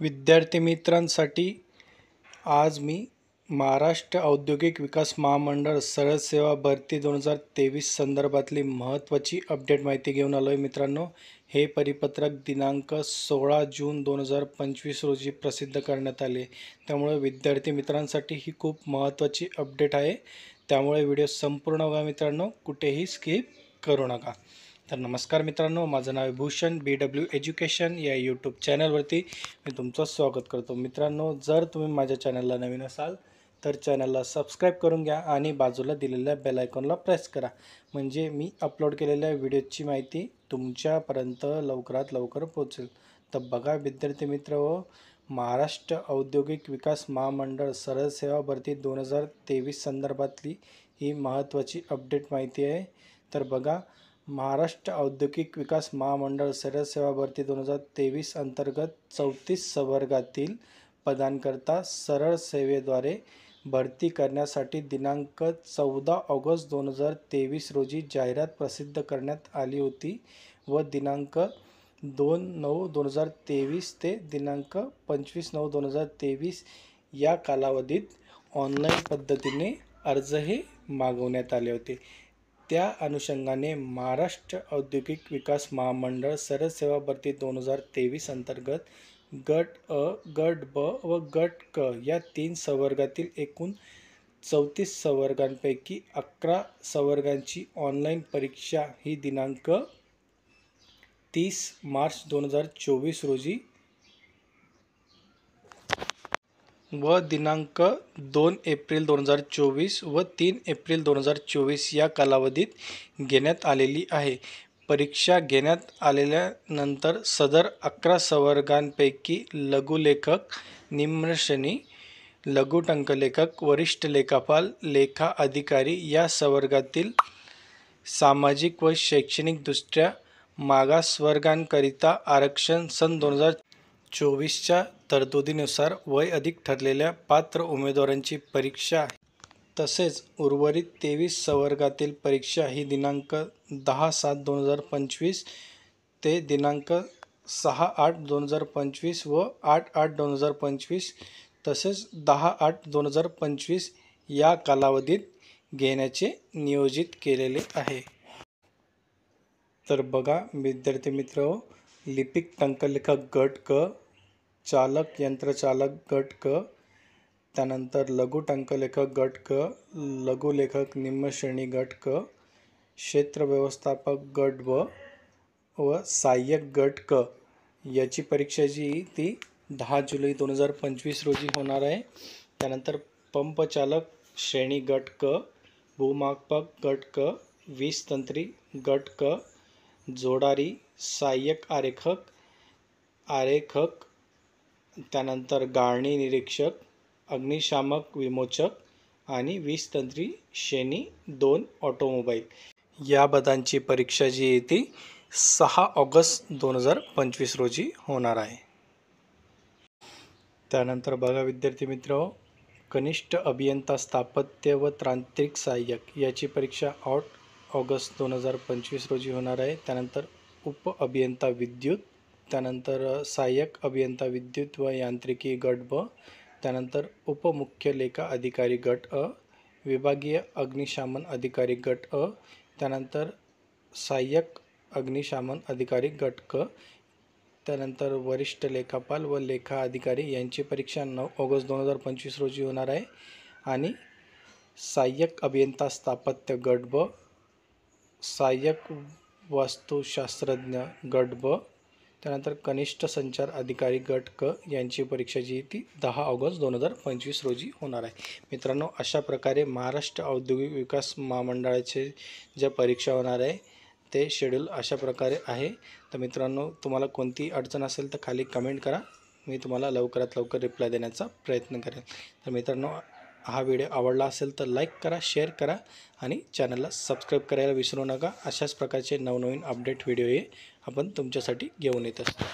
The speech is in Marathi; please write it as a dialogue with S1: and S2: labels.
S1: विद्यार्थी मित्रांसाठी आज मी महाराष्ट्र औद्योगिक विकास महामंडळ सरळ सेवा भरती 2023 संदर्भातली महत्त्वाची अपडेट माहिती घेऊन आलो आहे मित्रांनो। हे परिपत्रक दिनांक 16 जून 2025 रोजी प्रसिद्ध करण्यात आले। त्यामुळे विद्यार्थी मित्रांसाठी ही खूप महत्त्वाची अपडेट आहे। त्यामुळे व्हिडिओ संपूर्ण बघा मित्रांनो, कुठेही स्किप करू नका। तर नमस्कार मित्रांनो, माझं नाव आहे भूषण BW एज्युकेशन या यूट्यूब चॅनलवरती मी तुमचं स्वागत करतो। मित्रांनो, जर तुम्ही माझ्या चॅनलला नवीन असाल तर चॅनलला सबस्क्राईब करून घ्या आणि बाजूला दिलेल्या बेल आयकॉनला प्रेस करा, म्हणजे मी अपलोड केलेल्या व्हिडिओची माहिती तुमच्यापर्यंत लवकरात लवकर पोहोचेल। तर बघा विद्यार्थी मित्र, महाराष्ट्र औद्योगिक विकास महामंडळ सरळ सेवा भरती 2023 संदर्भातली ही महत्त्वाची अपडेट माहिती आहे। तर बघा, महाराष्ट्र औद्योगिक विकास महामंडळ सरळ सेवा भरती 2023 अंतर्गत 34 संवर्गातील पदांकरता सरळ सेवेद्वारे भरती करण्यासाठी दिनांक 14 ऑगस्ट 2023 रोजी जाहिरात प्रसिद्ध करण्यात आली होती व दिनांक 2/9/2023 ते दिनांक 25/9/2023 या कालावधीत ऑनलाईन पद्धतीने अर्जही मागवण्यात आले होते। त्या अनुषंगाने महाराष्ट्र औद्योगिक विकास महामंडळ सरळ सेवा भरती 2023 अंतर्गत गट अ, गट ब व गट क या 3 संवर्गातील एकूण 34 संवर्गांपैकी 11 संवर्गांची ऑनलाईन परीक्षा ही दिनांक 30 मार्च 2024 रोजी व दिनांक 2 एप्रिल 2024 व 3 एप्रिल 2024 या कालावधीत घेण्यात आलेली आहे। परीक्षा घेण्यात आलेल्यानंतर सदर 11 संवर्गांपैकी लघुलेखक, निम्नश्रेणी, लघु टंकलेखक, वरिष्ठ लेखापाल, लेखा अधिकारी या संवर्गातील सामाजिक व शैक्षणिकदृष्ट्या मागासवर्गांकरिता आरक्षण सन 2024च्या तरतुदीनुसार वय अधिक ठरलेल्या पात्र उमेदवारांची परीक्षा तसेच उर्वरित 23 संवर्गातील परीक्षा ही दिनांक 10/7/2025 ते दिनांक 6/8/2025 व 8/8/2025 तसेच 10/8/2025 या कालावधीत घेण्याचे नियोजित केलेले आहे। तर बघा विद्यार्थी मित्र, लिपिक टंकलेखक गट क, चालक यंत्रचालक गट क, त्यानंतर लघु टंकलेखक गट क, लघुलेखक निम्न श्रेणी गट क, क्षेत्र व्यवस्थापक गट ब व सहाय्यक गट क याची परीक्षा जी ती 10 जुलै 2025 रोजी होणार आहे। त्यानंतर पंपचालक श्रेणी गट क, भूमापक गट क, वीज तंत्री गट क, जोडारी, सहाय्यक आरेखक, त्यानंतर गाळणी निरीक्षक, अग्निशामक विमोचक आणि वीज तंत्री श्रेणी 2 ऑटोमोबाईल या पदांची परीक्षा जी आहे ती 6 ऑगस्ट 2025 रोजी होणार आहे। त्यानंतर बघा विद्यार्थी मित्र, कनिष्ठ अभियंता स्थापत्य व तांत्रिक सहाय्यक याची परीक्षा 8 ऑगस्ट 2025 रोजी होणार आहे। त्यानंतर उप अभियंता विद्युत, त्यानंतर सहाय्यक अभियंता विद्युत व यांत्रिकी गट ब, त्यानंतर उपमुख्य लेखा अधिकारी गट अ, विभागीय अग्निशमन अधिकारी गट अ, त्यानंतर सहाय्यक अग्निशमन अधिकारी गट क, त्यानंतर वरिष्ठ लेखापाल व लेखा अधिकारी यांची परीक्षा 9 ऑगस्ट 2025 रोजी होणार आहे। आणि सहाय्यक अभियंता स्थापत्य गट ब, सहाय्यक वास्तुशास्त्रज्ञ गट ब, त्यानंतर कनिष्ठ संचार अधिकारी गट क यांची परीक्षा जी ती 10 ऑगस्ट 2025 रोजी होणार आहे। मित्रांनो, अशा प्रकारे महाराष्ट्र औद्योगिक विकास महामंडळाचे ज्या परीक्षा होणार आहे ते शेड्यूल अशा प्रकारे आहे। तर मित्रांनो, तुम्हाला कोणती अडचण असेल तर खाली कमेंट करा, मी तुम्हाला लवकरात लवकर रिप्लाय देण्याचा प्रयत्न करेन। तर मित्रांनो, हा व्हिडिओ आवडला असेल तर लाईक करा, शेअर करा आणि चॅनलला सबस्क्राईब करायला विसरू नका। अशाच प्रकारचे नवनवीन अपडेट व्हिडिओ हे आपण तुमच्यासाठी घेऊन येत असतो।